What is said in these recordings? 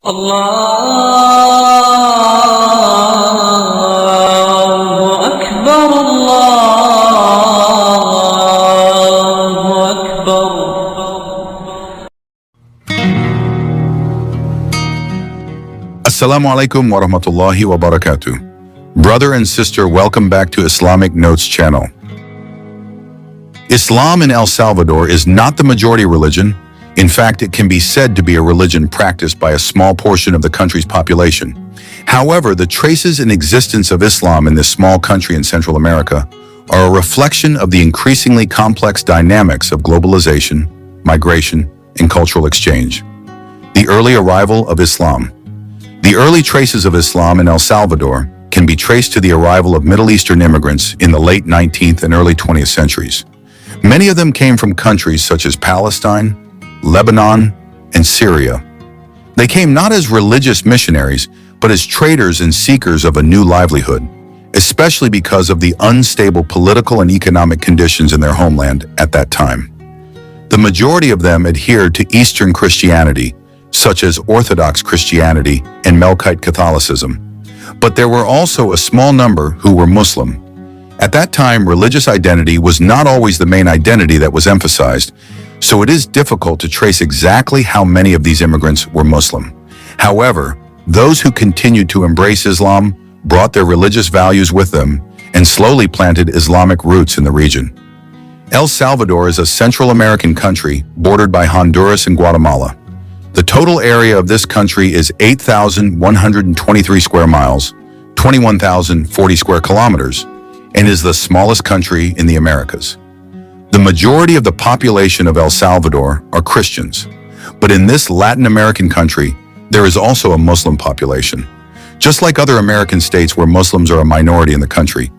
الله أكبر الله أكبر. Assalamu alaikum wa rahmatullahi wa barakatuh. Brother and sister, welcome back to Islamic Notes channel. Islam in El Salvador is not the majority religion. In fact, it can be said to be a religion practiced by a small portion of the country's population. However, the traces and existence of Islam in this small country in Central America are a reflection of the increasingly complex dynamics of globalization, migration, and cultural exchange. The early arrival of Islam. The early traces of Islam in El Salvador can be traced to the arrival of Middle Eastern immigrants in the late 19th and early 20th centuries. Many of them came from countries such as Palestine, Lebanon, and Syria. They came not as religious missionaries, but as traders and seekers of a new livelihood, especially because of the unstable political and economic conditions in their homeland at that time. The majority of them adhered to Eastern Christianity, such as Orthodox Christianity and Melkite Catholicism, but there were also a small number who were Muslim. At that time, religious identity was not always the main identity that was emphasized, so it is difficult to trace exactly how many of these immigrants were Muslim. However, those who continued to embrace Islam brought their religious values with them and slowly planted Islamic roots in the region. El Salvador is a Central American country bordered by Honduras and Guatemala. The total area of this country is 8,123 square miles, 21,040 square kilometers, and is the smallest country in the Americas. The majority of the population of El Salvador are Christians, but in this Latin American country, there is also a Muslim population, just like other American states where Muslims are a minority in the country.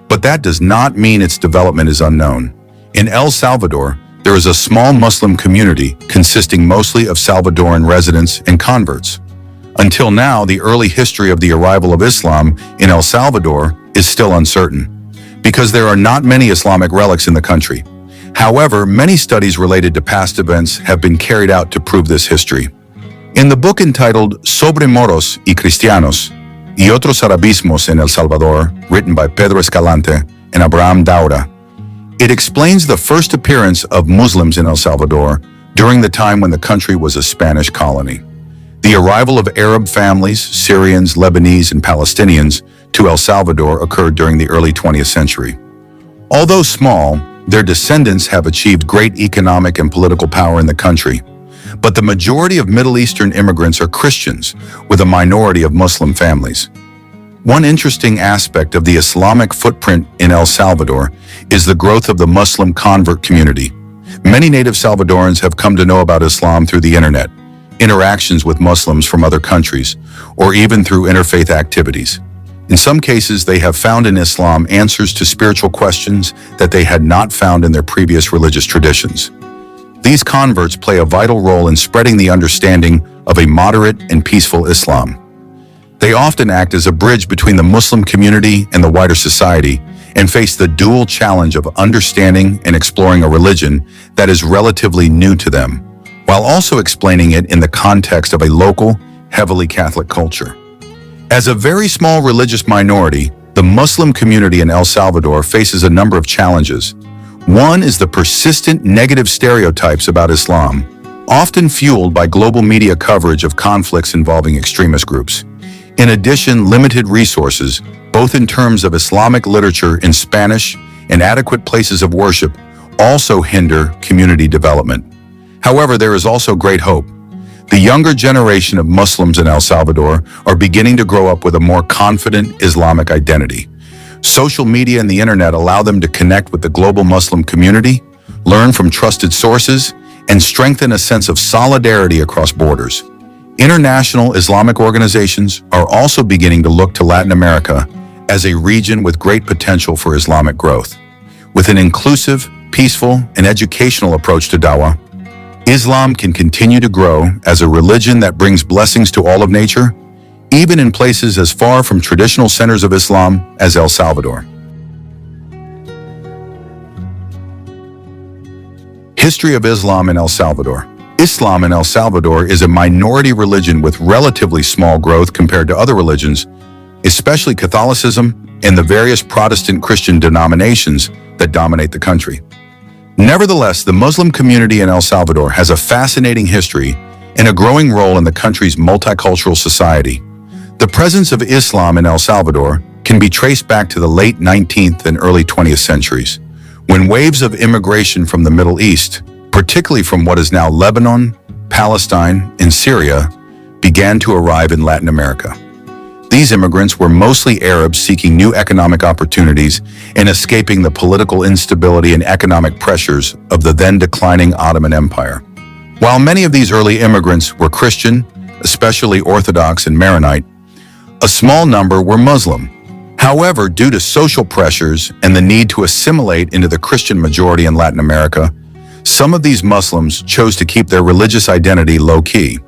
But that does not mean its development is unknown. In El Salvador, there is a small Muslim community consisting mostly of Salvadoran residents and converts. Until now, the early history of the arrival of Islam in El Salvador is still uncertain, because there are not many Islamic relics in the country. However, many studies related to past events have been carried out to prove this history. In the book entitled Sobre Moros y Cristianos y otros Arabismos en El Salvador, written by Pedro Escalante and Abraham Daura, it explains the first appearance of Muslims in El Salvador during the time when the country was a Spanish colony. The arrival of Arab families, Syrians, Lebanese, and Palestinians to El Salvador occurred during the early 20th century. Although small, their descendants have achieved great economic and political power in the country. But the majority of Middle Eastern immigrants are Christians, with a minority of Muslim families. One interesting aspect of the Islamic footprint in El Salvador is the growth of the Muslim convert community. Many native Salvadorans have come to know about Islam through the internet, interactions with Muslims from other countries, or even through interfaith activities. In some cases, they have found in Islam answers to spiritual questions that they had not found in their previous religious traditions. These converts play a vital role in spreading the understanding of a moderate and peaceful Islam. They often act as a bridge between the Muslim community and the wider society and face the dual challenge of understanding and exploring a religion that is relatively new to them, while also explaining it in the context of a local, heavily Catholic culture. As a very small religious minority, the Muslim community in El Salvador faces a number of challenges. One is the persistent negative stereotypes about Islam, often fueled by global media coverage of conflicts involving extremist groups. In addition, limited resources, both in terms of Islamic literature in Spanish and adequate places of worship, also hinder community development. However, there is also great hope. The younger generation of Muslims in El Salvador are beginning to grow up with a more confident Islamic identity. Social media and the internet allow them to connect with the global Muslim community, learn from trusted sources, and strengthen a sense of solidarity across borders. International Islamic organizations are also beginning to look to Latin America as a region with great potential for Islamic growth. With an inclusive, peaceful, and educational approach to dawah, Islam can continue to grow as a religion that brings blessings to all of nature, even in places as far from traditional centers of Islam as El Salvador. History of Islam in El Salvador. Islam in El Salvador is a minority religion with relatively small growth compared to other religions, especially Catholicism and the various Protestant Christian denominations that dominate the country. Nevertheless, the Muslim community in El Salvador has a fascinating history and a growing role in the country's multicultural society. The presence of Islam in El Salvador can be traced back to the late 19th and early 20th centuries, when waves of immigration from the Middle East, particularly from what is now Lebanon, Palestine, and Syria, began to arrive in Latin America. These immigrants were mostly Arabs seeking new economic opportunities and escaping the political instability and economic pressures of the then declining Ottoman Empire. While many of these early immigrants were Christian, especially Orthodox and Maronite, a small number were Muslim. However, due to social pressures and the need to assimilate into the Christian majority in Latin America, some of these Muslims chose to keep their religious identity low-key.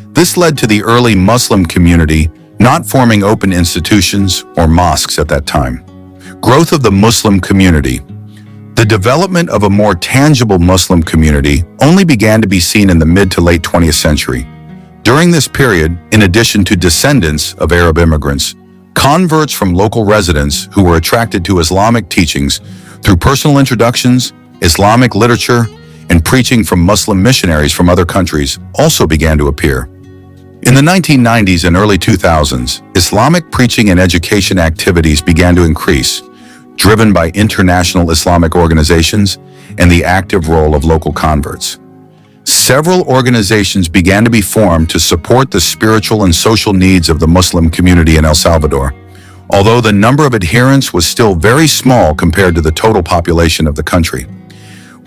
This led to the early Muslim community not forming open institutions or mosques at that time. Growth of the Muslim community. The development of a more tangible Muslim community only began to be seen in the mid to late 20th century. During this period, in addition to descendants of Arab immigrants, converts from local residents who were attracted to Islamic teachings through personal introductions, Islamic literature, and preaching from Muslim missionaries from other countries also began to appear. In the 1990s and early 2000s, Islamic preaching and education activities began to increase, driven by international Islamic organizations and the active role of local converts. Several organizations began to be formed to support the spiritual and social needs of the Muslim community in El Salvador, although the number of adherents was still very small compared to the total population of the country.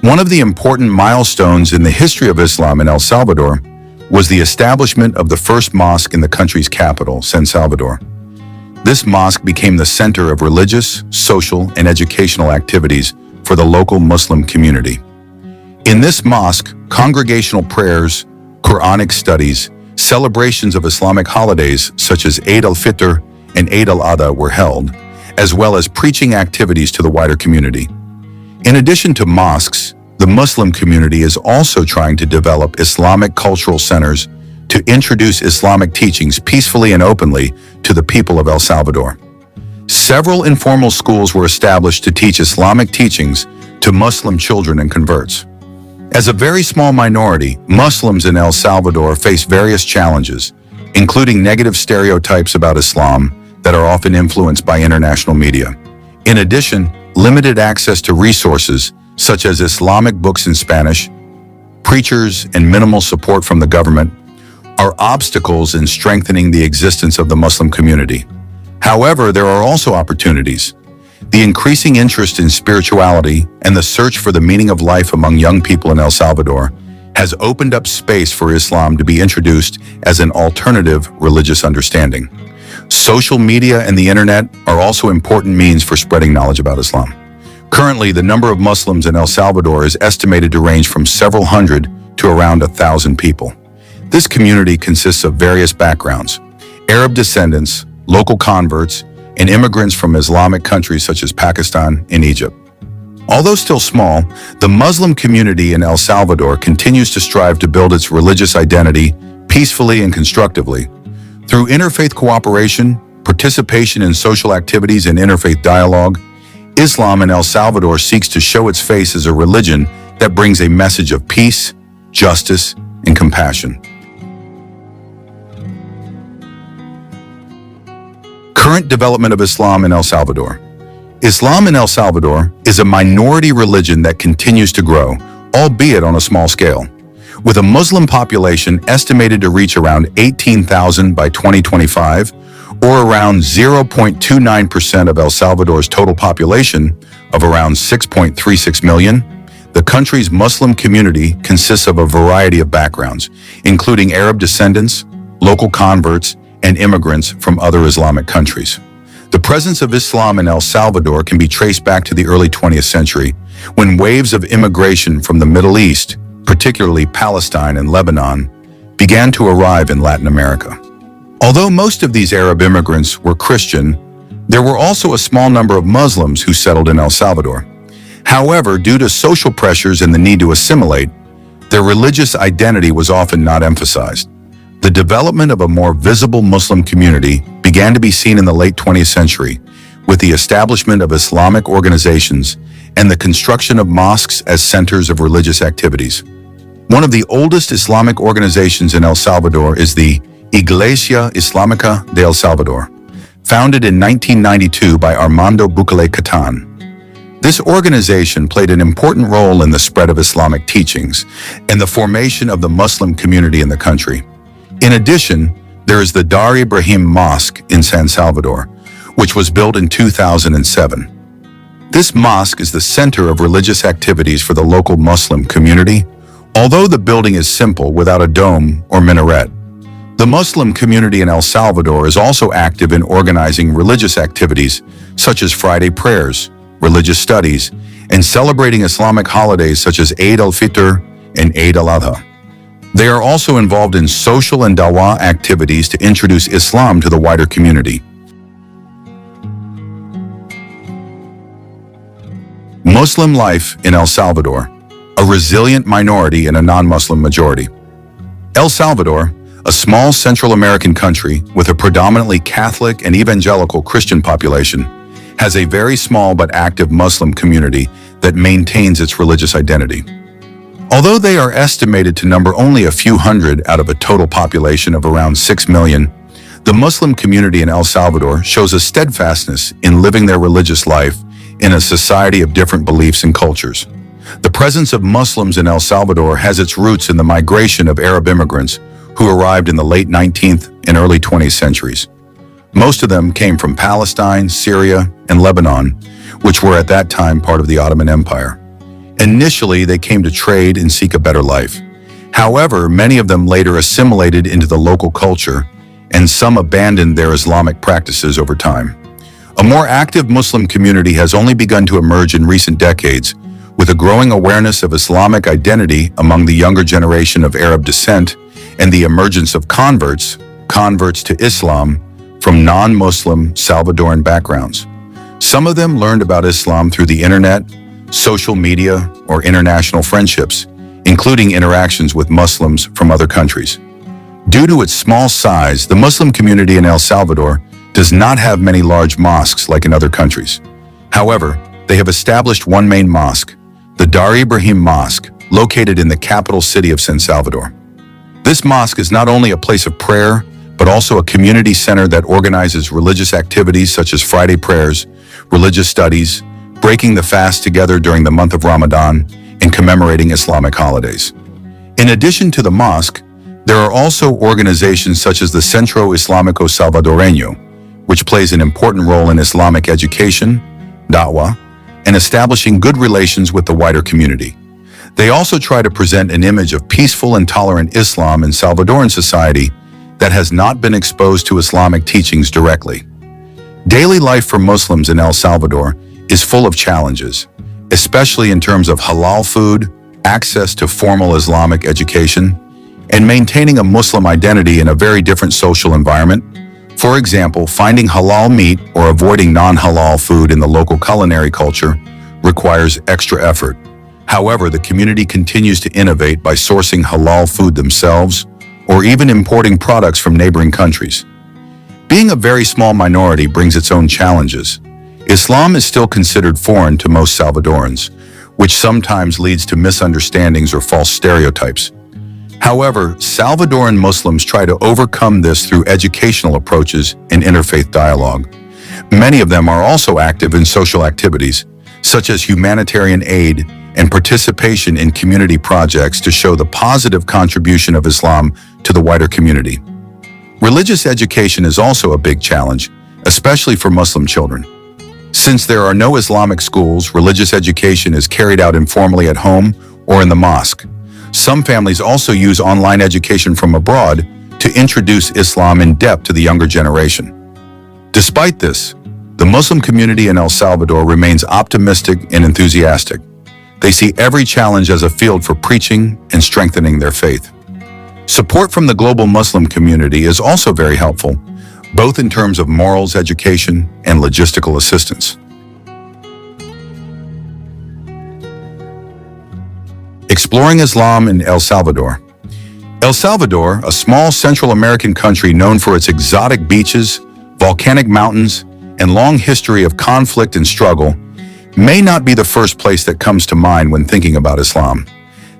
One of the important milestones in the history of Islam in El Salvador was the establishment of the first mosque in the country's capital, San Salvador. This mosque became the center of religious, social, and educational activities for the local Muslim community. In this mosque, congregational prayers, Quranic studies, celebrations of Islamic holidays such as Eid al-Fitr and Eid al-Adha were held, as well as preaching activities to the wider community. In addition to mosques, the Muslim community is also trying to develop Islamic cultural centers to introduce Islamic teachings peacefully and openly to the people of El Salvador. Several informal schools were established to teach Islamic teachings to Muslim children and converts. As a very small minority, Muslims in El Salvador face various challenges, including negative stereotypes about Islam that are often influenced by international media. In addition, limited access to resources such as Islamic books in Spanish, preachers, and minimal support from the government are obstacles in strengthening the existence of the Muslim community. However, there are also opportunities. The increasing interest in spirituality and the search for the meaning of life among young people in El Salvador has opened up space for Islam to be introduced as an alternative religious understanding. Social media and the internet are also important means for spreading knowledge about Islam. Currently, the number of Muslims in El Salvador is estimated to range from several hundred to around 1,000 people. This community consists of various backgrounds: Arab descendants, local converts, and immigrants from Islamic countries such as Pakistan and Egypt. Although still small, the Muslim community in El Salvador continues to strive to build its religious identity peacefully and constructively. Through interfaith cooperation, participation in social activities, and interfaith dialogue, Islam in El Salvador seeks to show its face as a religion that brings a message of peace, justice, and compassion. Current development of Islam in El Salvador. Islam in El Salvador is a minority religion that continues to grow, albeit on a small scale. With a Muslim population estimated to reach around 18,000 by 2025, or around 0.29% of El Salvador's total population of around 6.36 million, the country's Muslim community consists of a variety of backgrounds, including Arab descendants, local converts, and immigrants from other Islamic countries. The presence of Islam in El Salvador can be traced back to the early 20th century, when waves of immigration from the Middle East, particularly Palestine and Lebanon, began to arrive in Latin America. Although most of these Arab immigrants were Christian, there were also a small number of Muslims who settled in El Salvador. However, due to social pressures and the need to assimilate, Their religious identity was often not emphasized. The development of a more visible Muslim community began to be seen in the late 20th century, with the establishment of Islamic organizations and the construction of mosques as centers of religious activities. One of the oldest Islamic organizations in El Salvador is the Iglesia Islámica de El Salvador, founded in 1992 by Armando Bukele Catan. This organization played an important role in the spread of Islamic teachings and the formation of the Muslim community in the country. In addition, there is the Dar Ibrahim Mosque in San Salvador, which was built in 2007. This mosque is the center of religious activities for the local Muslim community, although the building is simple without a dome or minaret. The Muslim community in El Salvador is also active in organizing religious activities such as Friday prayers, religious studies, and celebrating Islamic holidays such as Eid al-Fitr and Eid al-Adha. They are also involved in social and dawah activities to introduce Islam to the wider community. Muslim life in El Salvador, a resilient minority and a non-Muslim majority. El Salvador, a small Central American country with a predominantly Catholic and evangelical Christian population, has a very small but active Muslim community that maintains its religious identity. Although they are estimated to number only a few hundred out of a total population of around 6 million, the Muslim community in El Salvador shows a steadfastness in living their religious life in a society of different beliefs and cultures. The presence of Muslims in El Salvador has its roots in the migration of Arab immigrants who arrived in the late 19th and early 20th centuries. Most of them came from Palestine, Syria, and Lebanon, which were at that time part of the Ottoman Empire. Initially, they came to trade and seek a better life. However, many of them later assimilated into the local culture, and some abandoned their Islamic practices over time. A more active Muslim community has only begun to emerge in recent decades, with a growing awareness of Islamic identity among the younger generation of Arab descent and the emergence of converts to Islam from non-Muslim Salvadoran backgrounds. Some of them learned about Islam through the internet, social media, or international friendships, including interactions with Muslims from other countries. Due to its small size, the Muslim community in El Salvador does not have many large mosques like in other countries. However, they have established one main mosque, the Dar Ibrahim Mosque, located in the capital city of San Salvador. This mosque is not only a place of prayer, but also a community center that organizes religious activities such as Friday prayers, religious studies, breaking the fast together during the month of Ramadan, and commemorating Islamic holidays. In addition to the mosque, there are also organizations such as the Centro Islámico Salvadoreño, which plays an important role in Islamic education, da'wah, and establishing good relations with the wider community. They also try to present an image of peaceful and tolerant Islam in Salvadoran society that has not been exposed to Islamic teachings directly. Daily life for Muslims in El Salvador is full of challenges, especially in terms of halal food, access to formal Islamic education, and maintaining a Muslim identity in a very different social environment. For example, finding halal meat or avoiding non-halal food in the local culinary culture requires extra effort. However, the community continues to innovate by sourcing halal food themselves or even importing products from neighboring countries. Being a very small minority brings its own challenges. Islam is still considered foreign to most Salvadorans, which sometimes leads to misunderstandings or false stereotypes. However, Salvadoran Muslims try to overcome this through educational approaches and interfaith dialogue. Many of them are also active in social activities, such as humanitarian aid and participation in community projects to show the positive contribution of Islam to the wider community. Religious education is also a big challenge, especially for Muslim children. Since there are no Islamic schools, religious education is carried out informally at home or in the mosque. Some families also use online education from abroad to introduce Islam in depth to the younger generation. Despite this, the Muslim community in El Salvador remains optimistic and enthusiastic. They see every challenge as a field for preaching and strengthening their faith. Support from the global Muslim community is also very helpful, both in terms of morals education and logistical assistance. Exploring Islam in El Salvador. El Salvador, a small Central American country known for its exotic beaches, volcanic mountains, and long history of conflict and struggle, may not be the first place that comes to mind when thinking about Islam.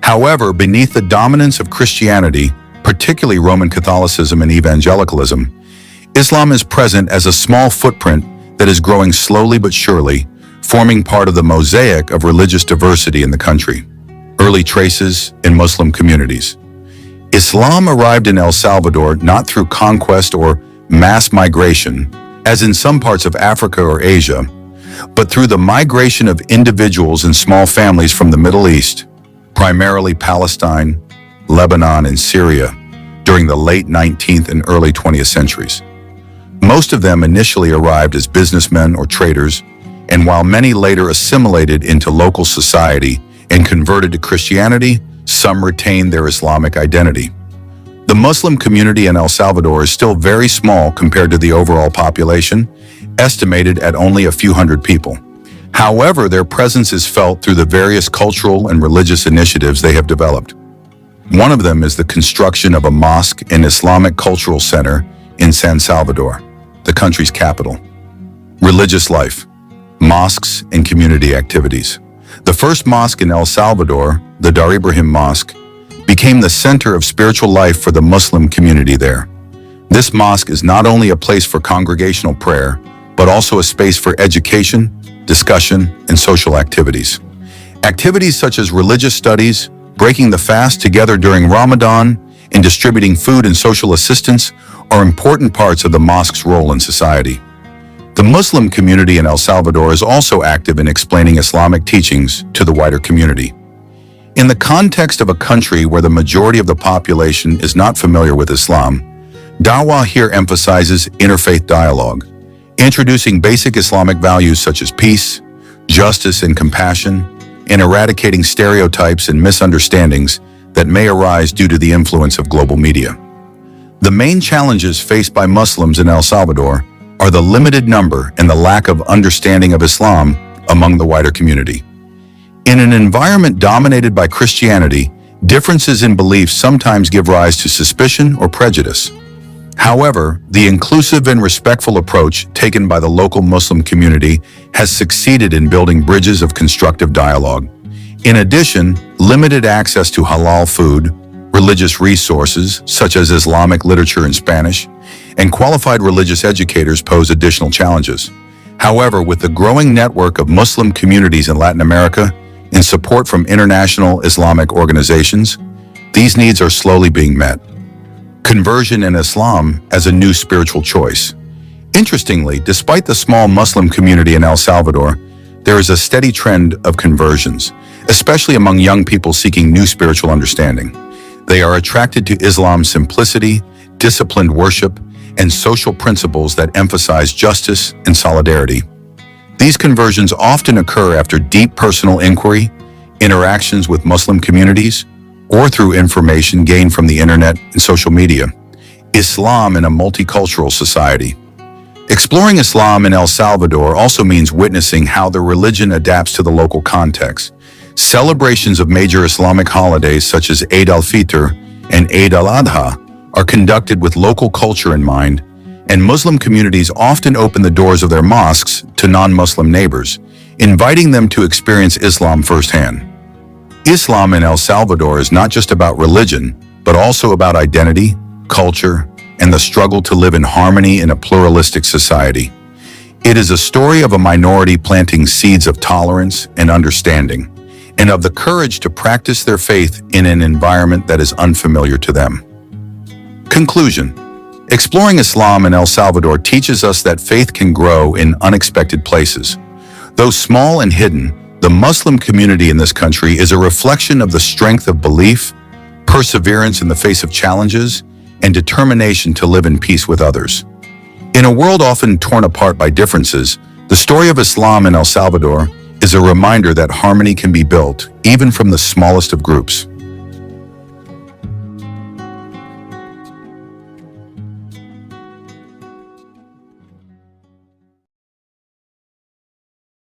However, beneath the dominance of Christianity, particularly Roman Catholicism and evangelicalism, Islam is present as a small footprint that is growing slowly but surely, forming part of the mosaic of religious diversity in the country. Early traces in Muslim communities. Islam arrived in El Salvador not through conquest or mass migration, as in some parts of Africa or Asia, but through the migration of individuals and small families from the Middle East, primarily Palestine, Lebanon, and Syria, during the late 19th and early 20th centuries. Most of them initially arrived as businessmen or traders, and while many later assimilated into local society and converted to Christianity, some retained their Islamic identity. The Muslim community in El Salvador is still very small compared to the overall population, estimated at only a few hundred people. However, their presence is felt through the various cultural and religious initiatives they have developed. One of them is the construction of a mosque and Islamic cultural center in San Salvador, the country's capital. Religious life, mosques, and community activities. The first mosque in El Salvador, the Dar Ibrahim Mosque, became the center of spiritual life for the Muslim community there. This mosque is not only a place for congregational prayer, but also a space for education, discussion, and social activities. Activities such as religious studies, breaking the fast together during Ramadan, and distributing food and social assistance are important parts of the mosque's role in society. The Muslim community in El Salvador is also active in explaining Islamic teachings to the wider community. In the context of a country where the majority of the population is not familiar with Islam, Dawah here emphasizes interfaith dialogue, introducing basic Islamic values such as peace, justice, and compassion, and eradicating stereotypes and misunderstandings that may arise due to the influence of global media. The main challenges faced by Muslims in El Salvador are the limited number and the lack of understanding of Islam among the wider community. In an environment dominated by Christianity, differences in beliefs sometimes give rise to suspicion or prejudice. However, the inclusive and respectful approach taken by the local Muslim community has succeeded in building bridges of constructive dialogue. In addition, limited access to halal food, religious resources such as Islamic literature in Spanish, and qualified religious educators pose additional challenges. However, with the growing network of Muslim communities in Latin America and support from international Islamic organizations, these needs are slowly being met. Conversion in Islam as a new spiritual choice. Interestingly, despite the small Muslim community in El Salvador, there is a steady trend of conversions, especially among young people seeking new spiritual understanding. They are attracted to Islam's simplicity, disciplined worship, and social principles that emphasize justice and solidarity. These conversions often occur after deep personal inquiry, interactions with Muslim communities, or through information gained from the internet and social media. Islam in a multicultural society. Exploring Islam in El Salvador also means witnessing how the religion adapts to the local context. Celebrations of major Islamic holidays such as Eid al-Fitr and Eid al-Adha are conducted with local culture in mind, and Muslim communities often open the doors of their mosques to non-Muslim neighbors, inviting them to experience Islam firsthand. Islam in El Salvador is not just about religion, but also about identity, culture, and the struggle to live in harmony in a pluralistic society. It is a story of a minority planting seeds of tolerance and understanding, and of the courage to practice their faith in an environment that is unfamiliar to them. Conclusion. Exploring Islam in El Salvador teaches us that faith can grow in unexpected places. Though small and hidden, the Muslim community in this country is a reflection of the strength of belief, perseverance in the face of challenges, and determination to live in peace with others. In a world often torn apart by differences, the story of Islam in El Salvador is a reminder that harmony can be built even from the smallest of groups.